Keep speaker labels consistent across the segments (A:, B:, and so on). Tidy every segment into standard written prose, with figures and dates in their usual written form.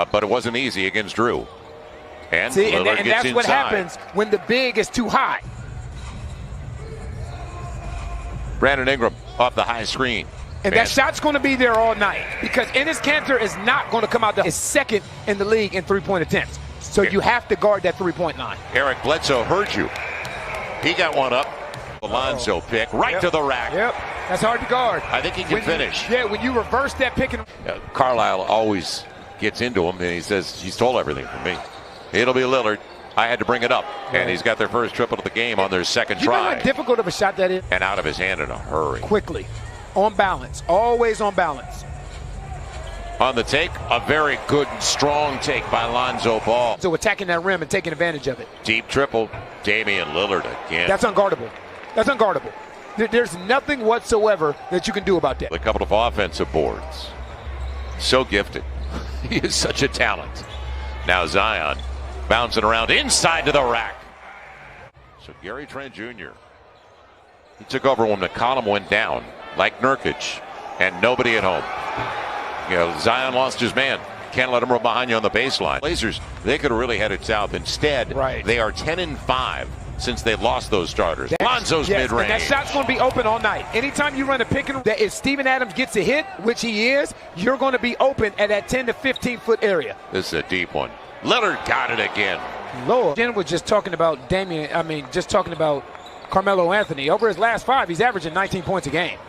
A: but it wasn't easy against Drew. And
B: see, and
A: Lillard gets
B: that's
A: inside.
B: what happens when the big is too high.
A: Brandon Ingram off the high screen.
B: And that shot's going to be there all night because Enes Kanter is not going to come out. Is second in the league in three-point attempts. So you have to guard that three-point line.
A: Eric Bledsoe heard you. He got one up. Alonzo pick right to the rack.
B: Yep, that's hard to guard.
A: I think he can finish.
B: When you reverse that pick and
A: Carlisle always gets into him, and he says, he stole everything from me. It'll be Lillard. I had to bring it up, and he's got their first triple of the game on their second try.
B: You know how difficult of a shot that is?
A: And out of his hand in a hurry.
B: Quickly, on balance, always on balance.
A: On the take, a very good and strong take by Lonzo Ball.
B: So attacking that rim and taking advantage of it.
A: Deep triple, Damian Lillard again.
B: That's unguardable. That's unguardable. There's nothing whatsoever that you can do about that.
A: A couple of offensive boards. So gifted. He is such a talent. Now Zion bouncing around inside to the rack. So Gary Trent Jr. He took over when McCollum went down, like Nurkic, and nobody at home. You know, Zion lost his man. Can't let him run behind you on the baseline. Blazers, they could have really headed south. Instead, they are 10-5 since they lost those starters. Lonzo's mid-range.
B: And that shot's going to be open all night. Anytime you run a pick and roll, that if Steven Adams gets a hit, which he is, you're going to be open at that 10 to 15-foot area.
A: This is a deep one. Lillard got it again.
B: Lord. Jen was just talking about just talking about Carmelo Anthony. Over his last 5, he's averaging 19 points a game.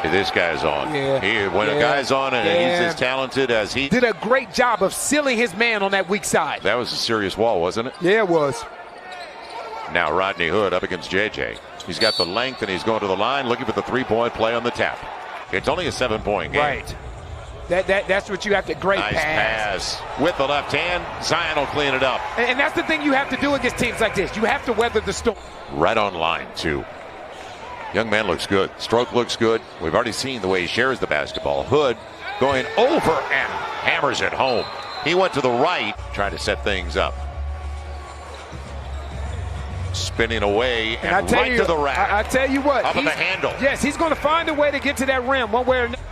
A: This guy's on. When a guy's on and he's as talented as he
B: did a great job of sealing his man on that weak side.
A: That was a serious wall, wasn't it?
B: Yeah, it was.
A: Now Rodney Hood up against JJ. He's got the length and he's going to the line looking for the three-point play on the tap. It's only a 7-point game.
B: Right. That's what you have to. Great
A: nice pass. With the left hand, Zion will clean it up.
B: And that's the thing you have to do against teams like this. You have to weather the storm.
A: Right on line, too. Young man looks good. Stroke looks good. We've already seen the way he shares the basketball. Hood going over and hammers it home. He went to the right, trying to set things up. Spinning away and right to the rack.
B: I tell you what.
A: Up on the handle.
B: Yes, he's going to find a way to get to that rim one way or another.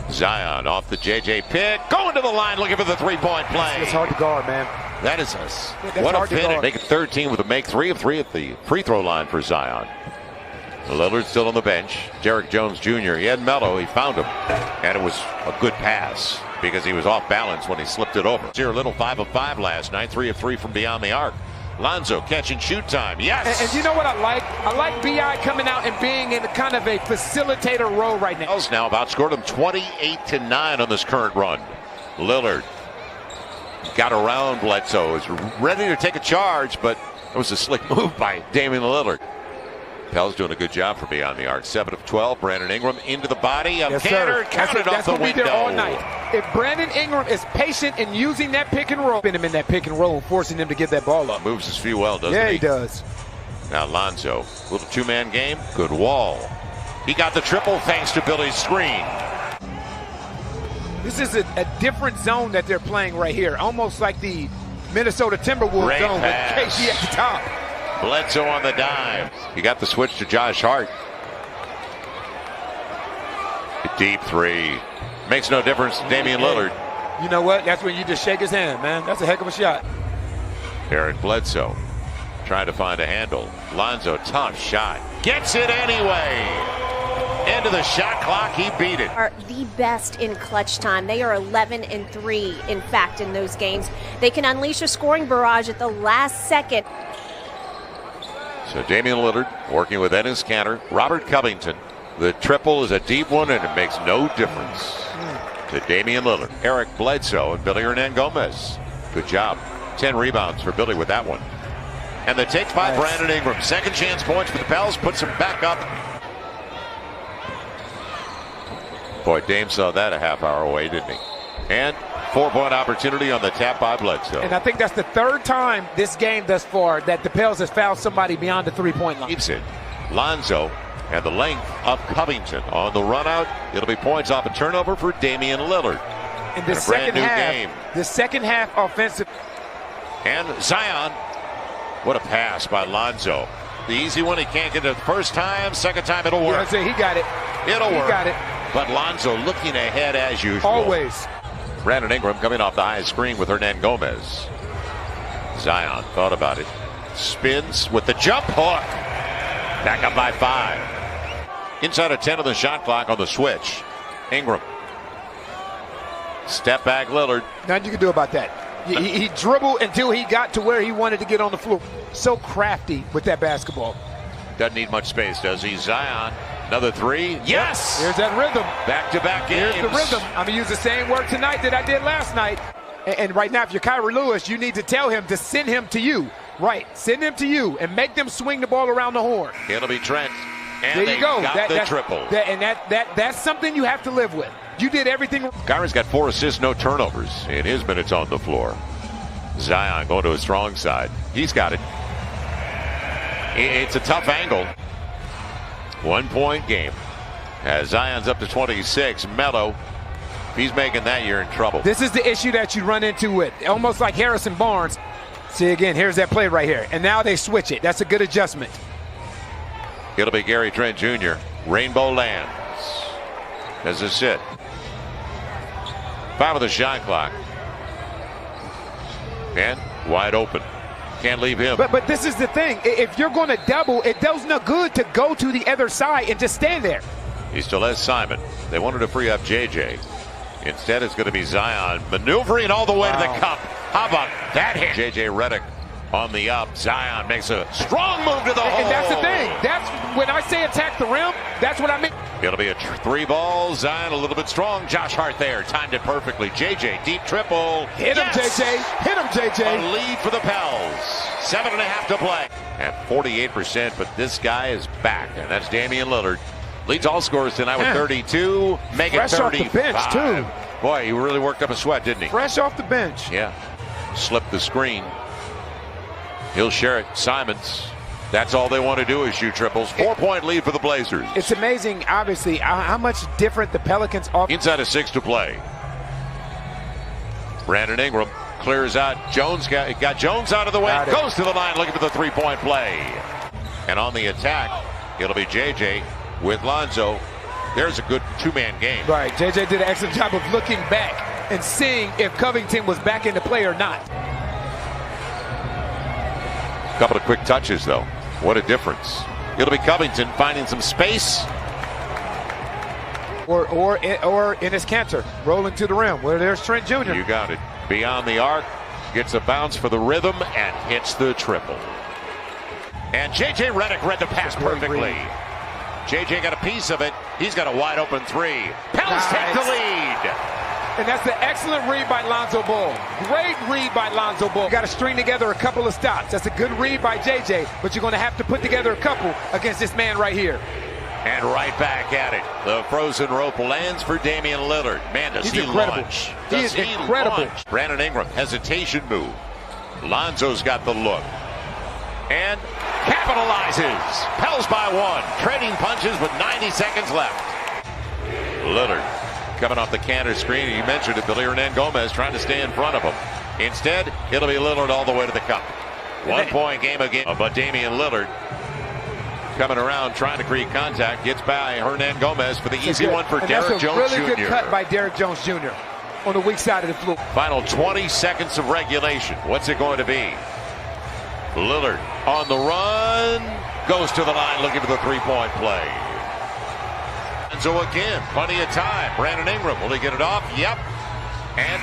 A: Zion off the JJ pick. Going to the line looking for the three-point play.
B: It's hard to guard, man.
A: That is us. What a finish. Make it 13 with a make 3 of 3 at the free throw line for Zion. Lillard still on the bench. Derrick Jones Jr. He had Melo. He found him. And it was a good pass because he was off balance when he slipped it over. Zero Little 5 of 5 last night. 3 of 3 from beyond the arc. Lonzo catch and shoot time. Yes.
B: And you know what I like? I like B.I. coming out and being in kind of a facilitator role right now.
A: Now about scored him 28-9 on this current run. Lillard got around Bledsoe. Is ready to take a charge, but it was a slick move by Damian Lillard. Pell's doing a good job for beyond the arc. 7 of 12. Brandon Ingram into the body of Kanter. Counted off the window. That's going to be there all night. If Brandon Ingram is patient in using that pick and roll, pin him in that pick and roll and forcing him to get that ball up. Moves his feet well, doesn't he?
B: Yeah, he does.
A: Now Lonzo, little two-man game. Good wall. He got the triple thanks to Billy's screen.
B: This is a different zone that they're playing right here. Almost like the Minnesota Timberwolves zone with KG at the top.
A: Bledsoe on the dive. He got the switch to Josh Hart. A deep 3. Makes no difference to Damian Lillard.
B: You know what? That's when you just shake his hand, man. That's a heck of a shot.
A: Eric Bledsoe trying to find a handle. Lonzo, tough shot. Gets it anyway. End of the shot clock. He beat it.
C: Are the best in clutch time. They are 11-3, in fact, in those games. They can unleash a scoring barrage at the last second.
A: So Damian Lillard working with Enes Kanter, Robert Covington. The triple is a deep one, and it makes no difference to Damian Lillard. Eric Bledsoe and Billy Hernangomez. Good job. 10 rebounds for Billy with that one. And the take by Brandon Ingram. Second chance points for the Pels. Puts him back up. Boy, Dame saw that a half hour away, didn't he? And 4-point opportunity on the tap by Bledsoe.
B: And I think that's the third time this game thus far that the Pels has fouled somebody beyond the three-point line.
A: Keeps it. Lonzo and the length of Covington on the run out. It'll be points off a turnover for Damian Lillard.
B: In the second half offensive.
A: And Zion. What a pass by Lonzo. The easy one, he can't get it the first time. Second time, it'll work.
B: He got it.
A: It'll work.
B: He got it.
A: But Lonzo looking ahead as usual.
B: Always.
A: Brandon Ingram coming off the high screen with Hernan Gomez. Zion thought about it. Spins with the jump hook. Back up by 5. Inside of 10 of the shot clock on the switch. Ingram. Step back Lillard.
B: Nothing you can do about that. He dribbled until he got to where he wanted to get on the floor. So crafty with that basketball.
A: Doesn't need much space, does he? Zion. Another 3. Yes!
B: Here's that rhythm.
A: Back-to-back games.
B: Here's the rhythm. I'm going to use the same word tonight that I did last night. And right now, if you're Kyrie Lewis, you need to tell him to send him to you. Right. Send him to you and make them swing the ball around the horn.
A: It'll be Trent. And
B: there you go.
A: Got the triple.
B: That's something you have to live with. You did everything.
A: Kyrie's got 4 assists, no turnovers in his minutes on the floor. Zion going to his strong side. He's got it. It's a tough angle. 1-point game. As Zion's up to 26. Melo, if he's making that, you're in trouble.
B: This is the issue that you run into with almost like Harrison Barnes. See again, here's that play right here. And now they switch it. That's a good adjustment.
A: It'll be Gary Trent Jr. Rainbow lands. As a sit. 5 of the shot clock. And wide open. Can't leave him.
B: But this is the thing. If you're going to double, it does no good to go to the other side and just stand there.
A: He still has Simon. They wanted to free up JJ. Instead, it's going to be Zion maneuvering all the way to the cup. How about that hit? JJ Redick on the up. Zion makes a strong move to the hole.
B: And that's the thing. That's when I say attack the rim, that's what I mean.
A: It'll be a 3 ball. Zion a little bit strong. Josh Hart there. Timed it perfectly. JJ, deep triple.
B: Hit him, JJ. Hit him, JJ.
A: A lead for the Pels. 7.5 to play. At 48%, but this guy is back. And that's Damian Lillard. Leads all scorers tonight with 32. Make it 35.
B: Fresh off the bench, too.
A: Boy, he really worked up a sweat, didn't he?
B: Fresh off the bench.
A: Yeah. Slipped the screen. He'll share it. Simons. That's all they want to do is shoot triples. 4-point lead for the Blazers.
B: It's amazing, obviously, how much different the Pelicans are.
A: Inside of 6 to play. Brandon Ingram clears out. Jones got Jones out of the way. Goes to the line looking for the 3-point play. And on the attack, it'll be JJ with Lonzo. There's a good 2-man game.
B: Right. JJ did an excellent job of looking back and seeing if Covington was back in the play or not.
A: A couple of quick touches, though. What a difference. It'll be Covington finding some space.
B: Or Enes Kanter rolling to the rim where there's Trent Jr.
A: You got it. Beyond the arc. Gets a bounce for the rhythm and hits the triple. And JJ Redick read the pass perfectly. JJ got a piece of it. He's got a wide open 3. Pels take the lead.
B: And that's the excellent read by Lonzo Ball. Great read by Lonzo Ball. You got to string together a couple of stops. That's a good read by JJ, but you're going to have to put together a couple against this man right here.
A: And right back at it. The frozen rope lands for Damian Lillard. Man, does he launch.
B: He is incredible.
A: Brandon Ingram, hesitation move. Lonzo's got the look. And capitalizes. Pels by 1. Trading punches with 90 seconds left. Lillard coming off the Kanter screen. You mentioned it, Billy. Hernan Gomez trying to stay in front of him. Instead, it'll be Lillard all the way to the cup. 1-point game again. But Damian Lillard coming around trying to create contact. Gets by Hernan Gomez for the easy one for Derrick Jones Jr.
B: That's a really good cut by Derrick Jones Jr. on the weak side of the floor.
A: Final 20 seconds of regulation. What's it going to be? Lillard on the run. Goes to the line looking for the 3-point play. And so again, plenty of time. Brandon Ingram, will he get it off? Yep. And